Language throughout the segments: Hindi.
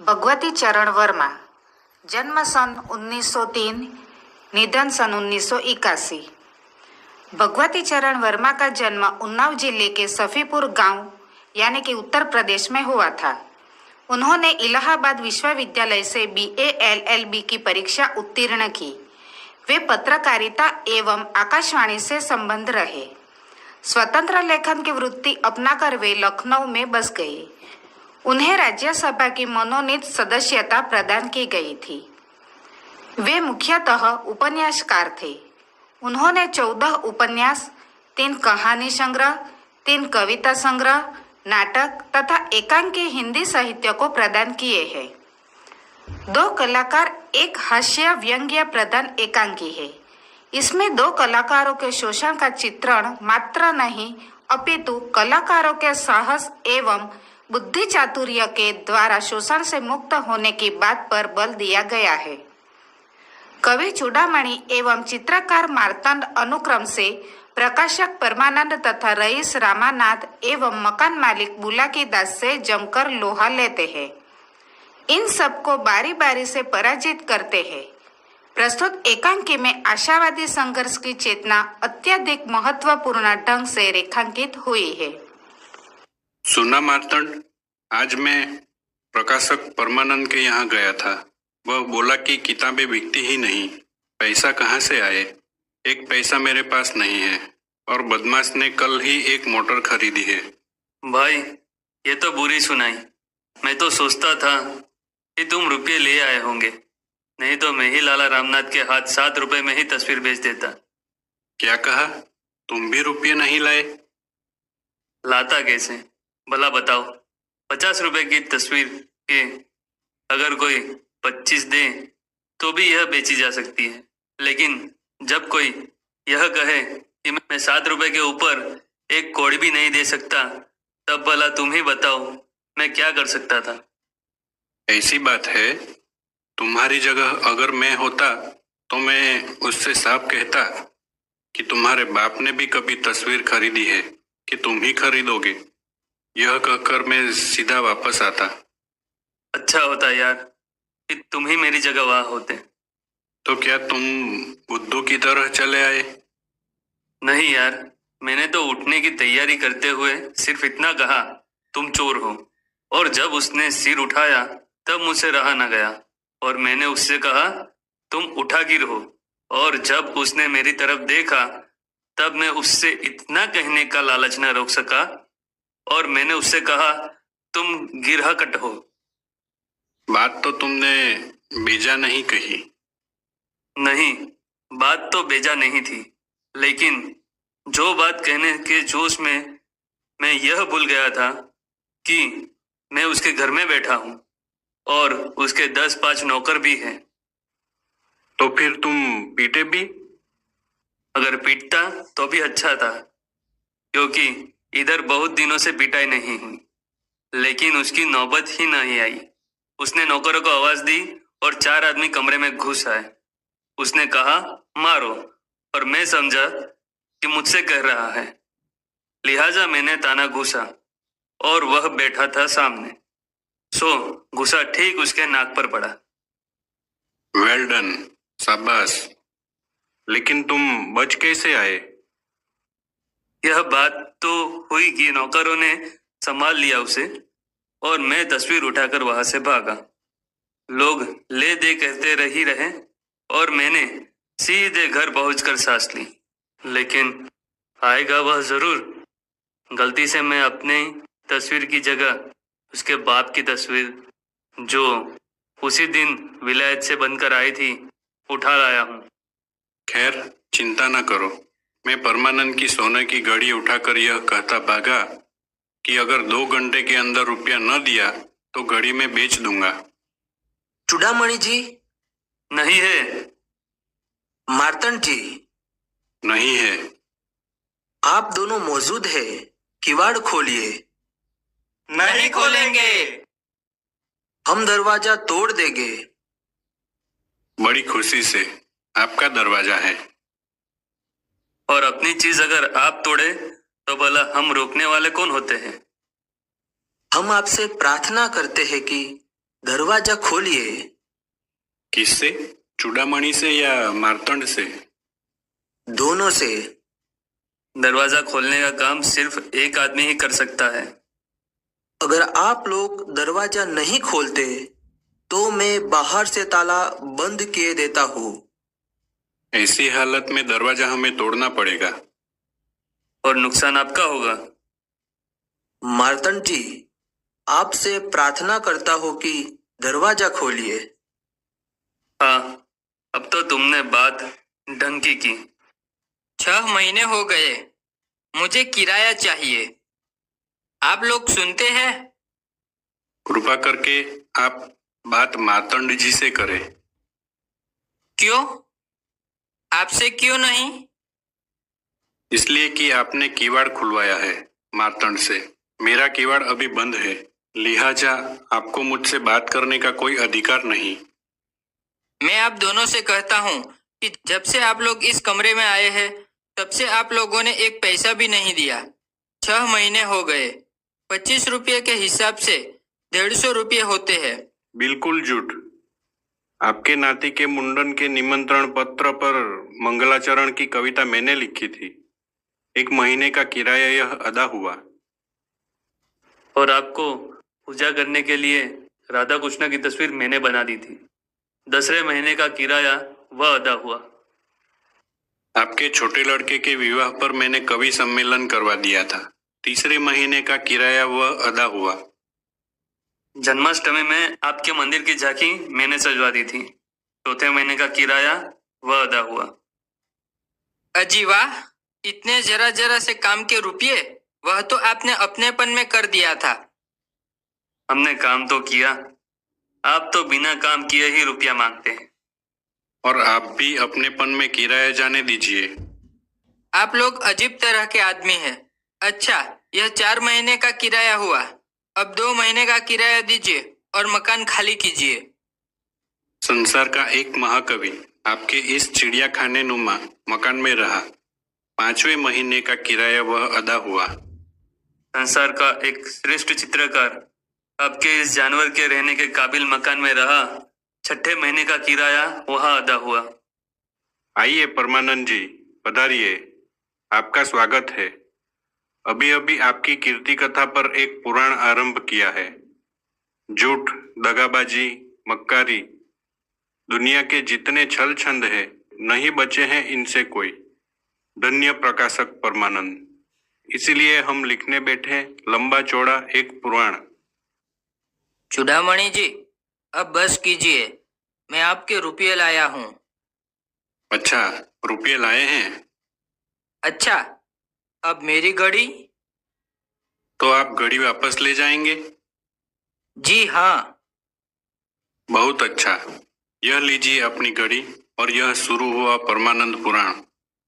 भगवती चरण वर्मा, जन्म सन 1903, निधन सन 1981। भगवती चरण वर्मा का जन्म उन्नाव जिले के सफीपुर गांव यानी कि उत्तर प्रदेश में हुआ था। उन्होंने इलाहाबाद विश्वविद्यालय से BA LLB की परीक्षा उत्तीर्ण की। वे पत्रकारिता एवं आकाशवाणी से संबंध रहे। स्वतंत्र लेखन की वृत्ति अपनाकर वे लखनऊ में बस गए। उन्हें राज्यसभा की मनोनीत सदस्यता प्रदान की गई थी। वे मुख्यतः उपन्यासकार थे। उन्होंने 14 उपन्यास, 3 कहानी संग्रह, 3 कविता संग्रह, नाटक तथा एकांकी हिंदी साहित्य को प्रदान किए हैं। 2 कलाकार एक हास्य व्यंग्य प्रधान एकांकी है। इसमें 2 कलाकारों के शोषण का चित्रण मात्र नहीं अपितु कलाकारों के साहस एवं बुद्धि चातुर्य के द्वारा शोषण से मुक्त होने की बात पर बल दिया गया है। कवि चूड़ामणि एवं चित्रकार मार्तंड अनुक्रम से प्रकाशक परमानंद तथा रईस रामानाथ एवं मकान मालिक बुलाकी दास से जमकर लोहा लेते हैं। इन सबको बारी बारी से पराजित करते हैं। प्रस्तुत एकांकी में आशावादी संघर्ष की चेतना अत्यधिक महत्वपूर्ण ढंग से रेखांकित हुई है। सुना मार्तंड, आज मैं प्रकाशक परमानंद के यहाँ गया था। वह बोला कि किताबें बिकती ही नहीं। पैसा कहाँ से आए? एक पैसा मेरे पास नहीं है और बदमाश ने कल ही एक मोटर खरीदी है। भाई, ये तो बुरी सुनाई। मैं तो सोचता था कि तुम रुपये ले आए होंगे, नहीं तो मैं ही लाला रामनाथ के हाथ 7 रुपए में ही तस्वीर बेच देता। क्या कहा? तुम भी रुपये नहीं लाए? लाता कैसे, भला बताओ। 50 रुपए की तस्वीर के अगर कोई 25 दे तो भी यह बेची जा सकती है, लेकिन जब कोई यह कहे कि मैं 7 रुपए के ऊपर एक कौड़ी भी नहीं दे सकता, तब भला तुम ही बताओ मैं क्या कर सकता था। ऐसी बात है, तुम्हारी जगह अगर मैं होता तो मैं उससे साफ कहता कि तुम्हारे बाप ने भी कभी तस्वीर खरीदी है कि तुम ही खरीदोगे। यह कहकर मैं सीधा वापस आता। अच्छा होता यार कि तुम ही मेरी जगह वहां होते। तो क्या तुम बुद्धू की तरह चले आए? नहीं यार, मैंने तो उठने की तैयारी करते हुए सिर्फ इतना कहा, तुम चोर हो। और जब उसने सिर उठाया तब मुझसे रहा न गया और मैंने उससे कहा, तुम उठागिर हो। और जब उसने मेरी तरफ देखा तब मैं उससे इतना कहने का लालच न रोक सका और मैंने उससे कहा, तुम गिरहकट हो। बात तो तुमने बेजा नहीं कही। नहीं, बात तो बेजा नहीं थी, लेकिन जो बात कहने के जोश में मैं यह भूल गया था कि मैं उसके घर में बैठा हूं और उसके 10-5 नौकर भी हैं। तो फिर तुम पीटे भी? अगर पीटता तो भी अच्छा था, क्योंकि इधर बहुत दिनों से पिटाई नहीं हुई। लेकिन उसकी नौबत ही नहीं आई। उसने नौकरों को आवाज दी और 4 आदमी कमरे में घुस आए। उसने कहा, मारो, और मैं समझा कि मुझसे कह रहा है, लिहाजा मैंने ताना घुसा और वह बैठा था सामने। सो घुसा ठीक उसके नाक पर पड़ा। वेल डन, शाबाश। लेकिन तुम बच कैसे आए? यह बात तो हुई कि नौकरों ने संभाल लिया उसे और मैं तस्वीर उठाकर वहां से भागा। लोग ले दे कहते रही रहे और मैंने सीधे घर पहुंचकर सांस ली। लेकिन आएगा वह जरूर। गलती से मैं अपने तस्वीर की जगह उसके बाप की तस्वीर, जो उसी दिन विलायत से बनकर आई थी, उठा लाया हूं। खैर, चिंता न करो। मैं परमानंद की सोने की घड़ी उठाकर यह कहता भागा कि अगर 2 घंटे के अंदर रुपया न दिया तो घड़ी में बेच दूंगा। चूड़ामणि जी? नहीं है। मार्तंड जी? नहीं है। आप दोनों मौजूद है, किवाड़ खोलिए। नहीं खोलेंगे। हम दरवाजा तोड़ देंगे। बड़ी खुशी से, आपका दरवाजा है। और अपनी चीज अगर आप तोड़े तो भला हम रोकने वाले कौन होते हैं? हम आपसे प्रार्थना करते हैं कि दरवाजा खोलिए। किससे? चूड़ामणि से या मार्तंड से? दोनों से। दरवाजा खोलने का काम सिर्फ एक आदमी ही कर सकता है। अगर आप लोग दरवाजा नहीं खोलते तो मैं बाहर से ताला बंद किए देता हूँ। ऐसी हालत में दरवाजा हमें तोड़ना पड़ेगा। और नुकसान आपका होगा। मार्तंड जी, आपसे प्रार्थना करता हूँ कि दरवाजा खोलिए। हाँ, अब तो तुमने बात ढंग की की। 6 महीने हो गए, मुझे किराया चाहिए। आप लोग सुनते हैं? कृपा करके आप बात मार्तंड जी से करें। क्यों? आपसे क्यों नहीं? इसलिए कि आपने किवाड़ खुलवाया है मार्तंड से। मेरा किवाड़ अभी बंद है, लिहाजा आपको मुझसे बात करने का कोई अधिकार नहीं। मैं आप दोनों से कहता हूँ कि जब से आप लोग इस कमरे में आए हैं तब से आप लोगों ने एक पैसा भी नहीं दिया। 6 महीने हो गए। 25 रुपये के हिसाब से 150 रुपये होते हैं। बिल्कुल झूठ। आपके नाती के मुंडन के निमंत्रण पत्र पर मंगलाचरण की कविता मैंने लिखी थी। 1 महीने का किराया यह अदा हुआ। और आपको पूजा करने के लिए राधा कृष्ण की तस्वीर मैंने बना दी थी। 10वें महीने का किराया वह अदा हुआ। आपके छोटे लड़के के विवाह पर मैंने कवि सम्मेलन करवा दिया था। 3 महीने का किराया वह अदा हुआ। जन्माष्टमी में आपके मंदिर की झांकी मैंने सजवा दी थी। 4थे महीने का किराया वह अदा हुआ। अजी वाह, इतने जरा जरा से काम के रुपये, वह तो आपने अपनेपन में कर दिया था। हमने काम तो किया, आप तो बिना काम किए ही रुपया मांगते हैं। और आप भी अपनेपन में किराया जाने दीजिए। आप लोग अजीब तरह के आदमी हैं। अच्छा, यह 4 महीने का किराया हुआ। अब 2 महीने का किराया दीजिए और मकान खाली कीजिए। संसार का एक महाकवि आपके इस चिड़िया खाने नुमा मकान में रहा। 5वें महीने का किराया वह अदा हुआ। संसार का एक श्रेष्ठ चित्रकार आपके इस जानवर के रहने के काबिल मकान में रहा। 6ठे महीने का किराया वह अदा हुआ। आइए परमानंद जी, पधारिए। आपका स्वागत है। अभी अभी आपकी कीर्ति कथा पर एक पुराण आरंभ किया है। झूठ, दगाबाजी, मक्कारी, दुनिया के जितने छल छंद है नहीं बचे हैं इनसे कोई। धन्य प्रकाशक परमानंद। इसीलिए हम लिखने बैठे लंबा चौड़ा एक पुराण। चूड़ामणि जी, अब बस कीजिए, मैं आपके रुपये लाया हूँ। अच्छा, रुपये लाए हैं? अच्छा, अब मेरी घड़ी? तो आप घड़ी वापस ले जाएंगे? जी हाँ। बहुत अच्छा। यह लीजिए अपनी घड़ी और यह शुरू हुआ परमानंद पुराण।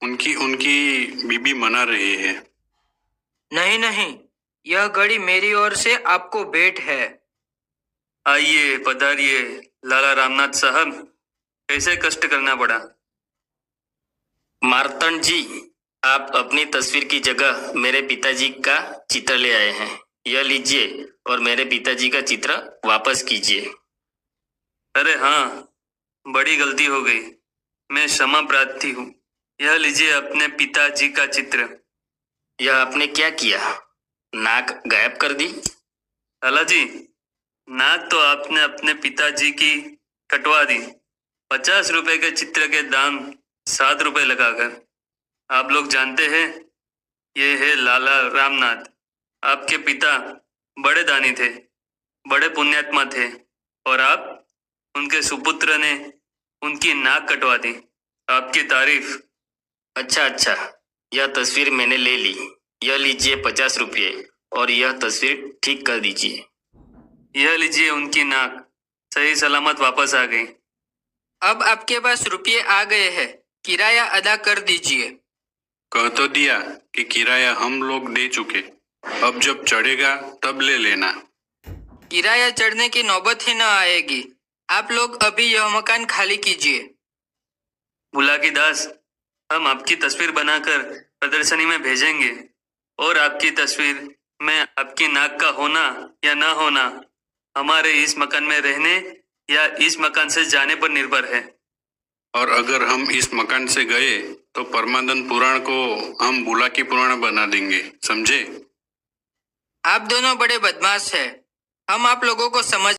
उनकी बीबी मना रही है। नहीं नहीं, यह घड़ी मेरी ओर से आपको भेंट है। आइए, पधारिए लाला रामनाथ साहब। कैसे कष्ट करना पड़ा। मार्तंड जी, आप अपनी तस्वीर की जगह मेरे पिताजी का चित्र ले आए हैं। यह लीजिए और मेरे पिताजी का चित्र वापस कीजिए। अरे हाँ, बड़ी गलती हो गई। मैं क्षमा प्रार्थी हूँ। यह लीजिए अपने पिताजी का चित्र। यह आपने क्या किया? नाक गायब कर दी? लाला जी, नाक तो आपने अपने पिताजी की कटवा दी। 50 रुपए के चित्र के दाम 7 रुपए लगाकर। आप लोग जानते हैं, ये है लाला रामनाथ। आपके पिता बड़े दानी थे, बड़े पुण्यात्मा थे, और आप उनके सुपुत्र ने उनकी नाक कटवा दी। आपकी तारीफ। अच्छा अच्छा, यह तस्वीर मैंने ले ली। यह लीजिए 50 रुपये और यह तस्वीर ठीक कर दीजिए। यह लीजिए उनकी नाक सही सलामत वापस आ गई। अब आपके पास रुपये आ गए हैं, किराया अदा कर दीजिए। कह तो दिया कि किराया हम लोग दे चुके। अब जब चढ़ेगा तब ले लेना। किराया चढ़ने की नौबत ही न आएगी। आप लोग अभी यह मकान खाली कीजिए। बुलाकी दास, हम आपकी तस्वीर बनाकर प्रदर्शनी में भेजेंगे, और आपकी तस्वीर में आपकी नाक का होना या ना होना हमारे इस मकान में रहने या इस मकान से जाने पर निर्भर है। और अगर हम इस मकान से गए तो परमानंद पुराण को हम बुलाकी पुराण बना देंगे, समझे? आप दोनों बड़े बदमाश हैं। हम आप लोगों को समझ